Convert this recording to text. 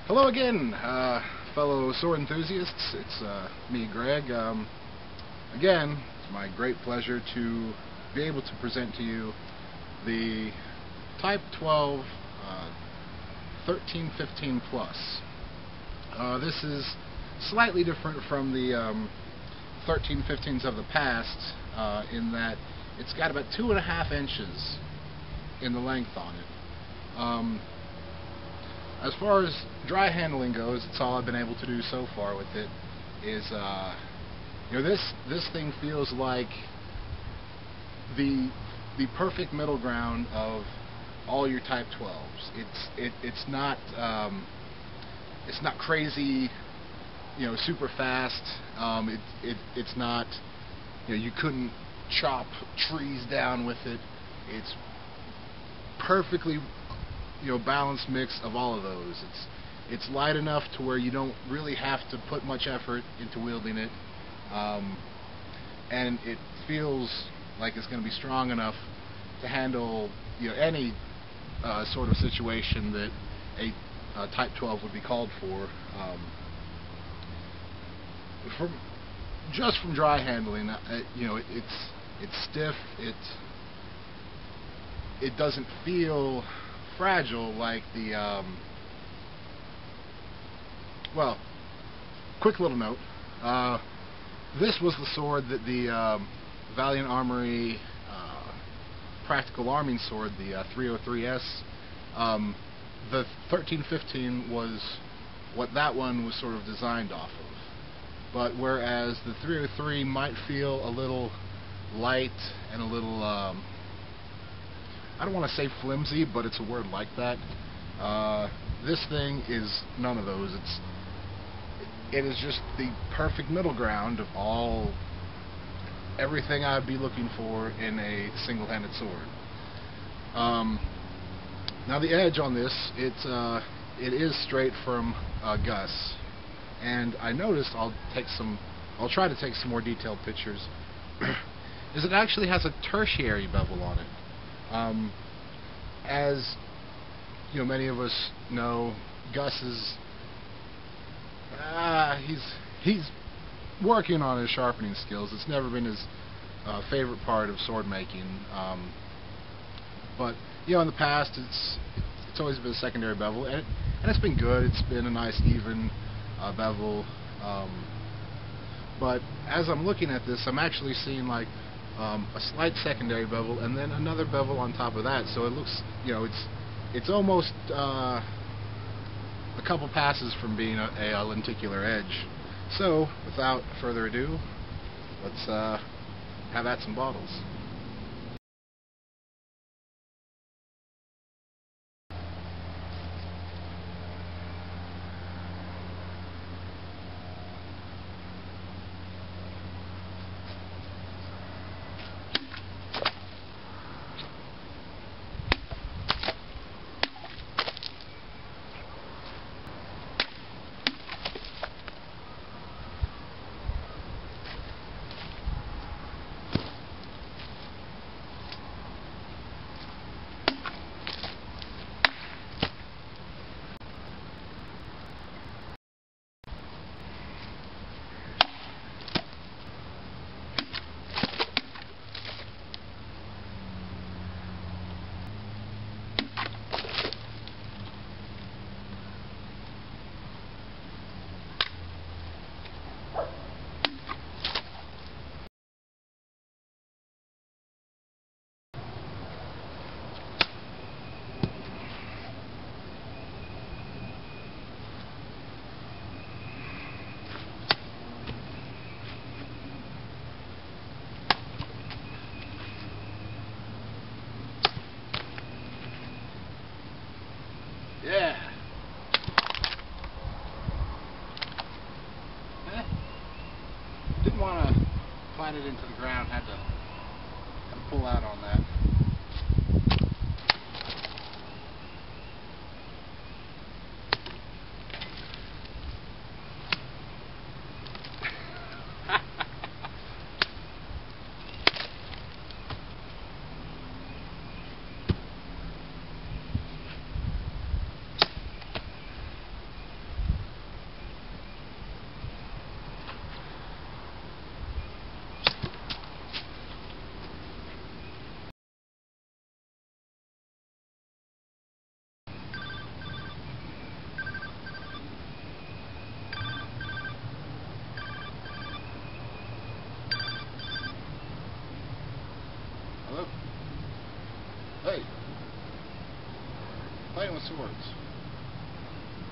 Hello again, fellow sword enthusiasts. It's me, Greg. Again, it's my great pleasure to be able to present to you the Type 12 1315 Plus. This is slightly different from the 1315s of the past in that it's got about 2.5 inches in the length on it. As far as dry handling goes, it's all I've been able to do so far with it. This thing feels like the perfect middle ground of all your Type 12s. It's not crazy, super fast. It's not, you couldn't chop trees down with it. It's perfectly balanced mix of all of those. It's light enough to where you don't really have to put much effort into wielding it, and it feels like it's going to be strong enough to handle any sort of situation that a Type 12 would be called for. Just from dry handling, it's stiff. It doesn't feel fragile like the well, quick little note, this was the sword that the Valiant Armory practical arming sword, the 303S, the 1315 was what that one was sort of designed off of. But whereas the 303 might feel a little light and a little I don't want to say flimsy, but it's a word like that. This thing is none of those. It is just the perfect middle ground of everything I'd be looking for in a single-handed sword. Now the edge on this, it is straight from Gus, and I noticed I'll try to take some more detailed pictures. Is it actually has a tertiary bevel on it. As many of us know, Gus is he's working on his sharpening skills. It's never been his favorite part of sword making, but in the past it's always been a secondary bevel, and it's been good. It's been a nice even bevel, but as I'm looking at this, I'm actually seeing like a slight secondary bevel and then another bevel on top of that, so it looks, it's almost a couple passes from being a lenticular edge. So without further ado, let's have at some bottles. Yeah. Didn't want to find it into the ground. Had to pull out on that. Hey. Playing with swords.